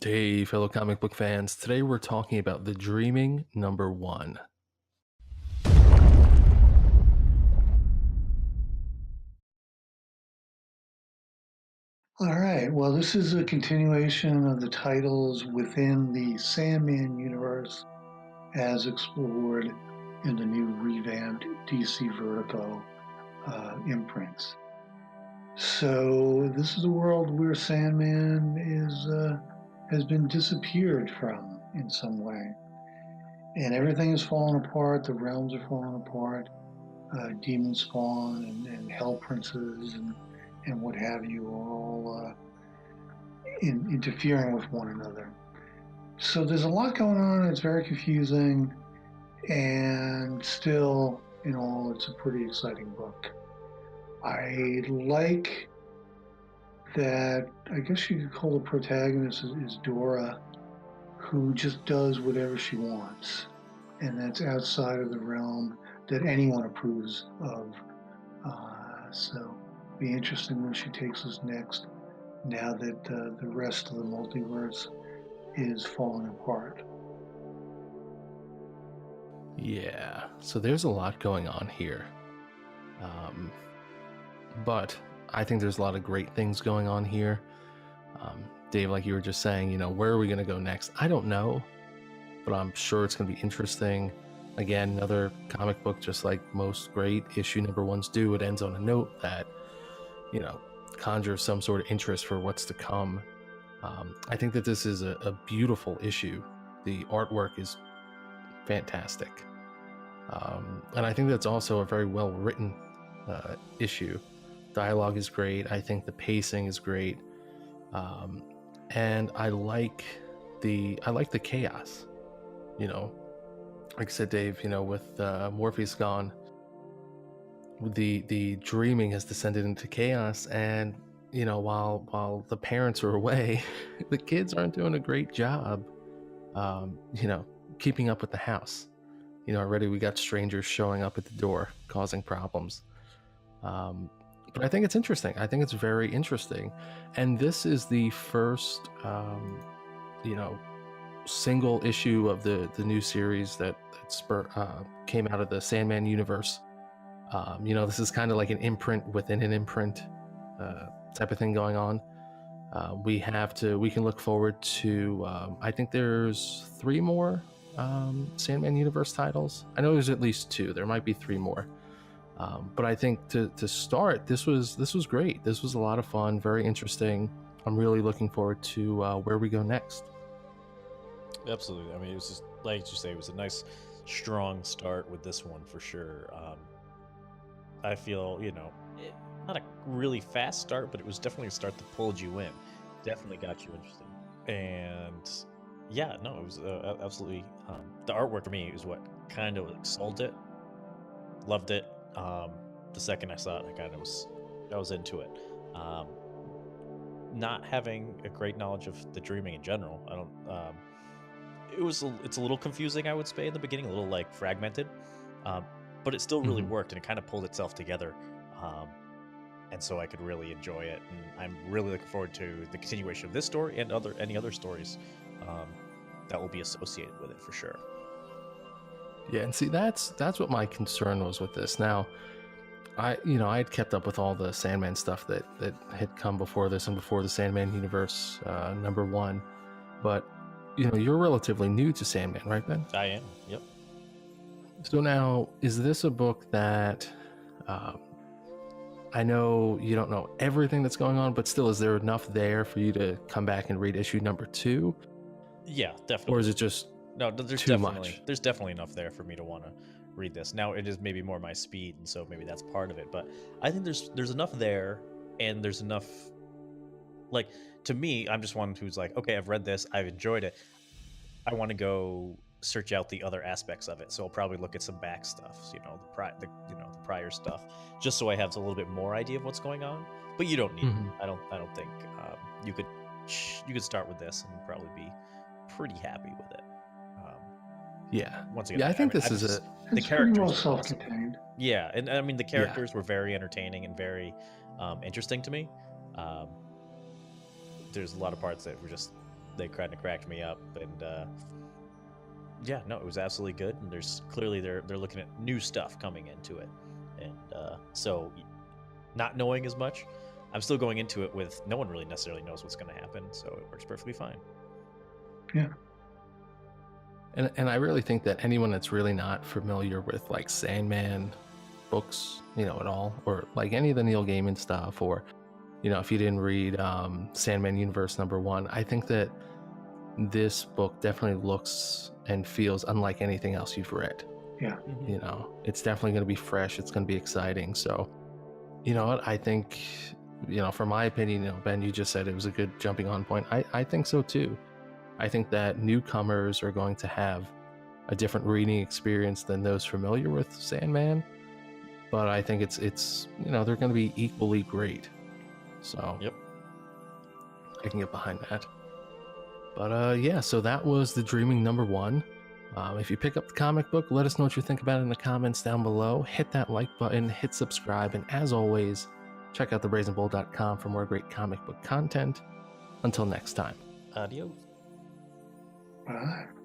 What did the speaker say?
Hey, fellow comic book fans. Today we're talking about The Dreaming #1. All right. Well, this is a continuation of the titles within the Sandman universe as explored in the new revamped DC Vertigo imprints. So this is a world where Sandman has been disappeared from in some way, and everything is falling apart. The realms are falling apart. Demon spawn and hell princes and what have you are all interfering with one another. So there's a lot going on. It's very confusing, and still, in all, it's a pretty exciting book. I like that. I guess you could call the protagonist is Dora, who just does whatever she wants, and that's outside of the realm that anyone approves of. So, be interesting where she takes us next. Now that the rest of the multiverse is falling apart. Yeah, so there's a lot going on here. Um, but I think there's a lot of great things going on here. Dave, like you were just saying, where are we going to go next? I don't know, but I'm sure it's going to be interesting. Again, another comic book, just like most great issue #1s do, it ends on a note that, conjures some sort of interest for what's to come. I think that this is a beautiful issue. The artwork is fantastic. And I think that's also a very well written issue. Dialogue is great. I think the pacing is great. And I like the chaos. Like I said, Dave, with Morpheus gone, the dreaming has descended into chaos, and while the parents are away, the kids aren't doing a great job keeping up with the house. Already we got strangers showing up at the door causing problems. But I think it's interesting. I think it's very interesting. And this is the first single issue of the new series that came out of the Sandman universe. This is kind of like an imprint within an imprint type of thing going on. We can look forward to, I think there's 3 more Sandman Universe titles. I know there's at least 2. There might be 3 more. But I think to start, this was great. This was a lot of fun, very interesting. I'm really looking forward to where we go next. Absolutely. I mean, it was just, like you say, it was a nice, strong start with this one for sure. I feel, not a really fast start, but it was definitely a start that pulled you in. Definitely got you interested. And yeah, no, it was absolutely, the artwork for me is what kind of sold it. Loved it. The second I saw it, I was into it. Not having a great knowledge of the dreaming in general, I don't, it's a little confusing, I would say, in the beginning, a little like fragmented, but it still really worked, and it kind of pulled itself together, and so I could really enjoy it. And I'm really looking forward to the continuation of this story and any other stories that will be associated with it for sure. Yeah, and see, that's what my concern was with this. Now, I had kept up with all the Sandman stuff that had come before this and before the Sandman universe #1, but you're relatively new to Sandman, right, Ben? I am. Yep. So now, is this a book that I know you don't know everything that's going on, but still, is there enough there for you to come back and read issue #2? Yeah, definitely. Or is it just too much? There's definitely enough there for me to want to read this. Now it is maybe more my speed, and so maybe that's part of it. But I think there's enough there, and there's enough. Like, to me, I'm just one who's like, okay, I've read this, I've enjoyed it. I want to go search out the other aspects of it. So I'll probably look at some back stuff, the prior stuff, just so I have a little bit more idea of what's going on. But you don't need. I don't think you could start with this and probably be pretty happy with it. Yeah. Once again, yeah, I think this is the characters pretty well were awesome. self-contained. Yeah, and I mean the characters were very entertaining and very interesting to me. There's a lot of parts that were just they kind of cracked me up, and yeah, no, it was absolutely good. And there's clearly they're looking at new stuff coming into it, and so not knowing as much, I'm still going into it with no one really necessarily knows what's going to happen, so it works perfectly fine. Yeah. And I really think that anyone that's really not familiar with like Sandman books, at all, or like any of the Neil Gaiman stuff, or if you didn't read Sandman Universe #1, I think that this book definitely looks and feels unlike anything else you've read. Yeah. It's definitely going to be fresh. It's going to be exciting. So, you know what? I think, from my opinion, Ben, you just said it was a good jumping on point. I think so too. I think that newcomers are going to have a different reading experience than those familiar with Sandman, but I think it's they're going to be equally great. So Yep. I can get behind that. But yeah, so that was The Dreaming #1. If you pick up the comic book, let us know what you think about it in the comments down below. Hit that like button, hit subscribe, and as always, check out thebrazenbull.com for more great comic book content. Until next time. Adios. Bye.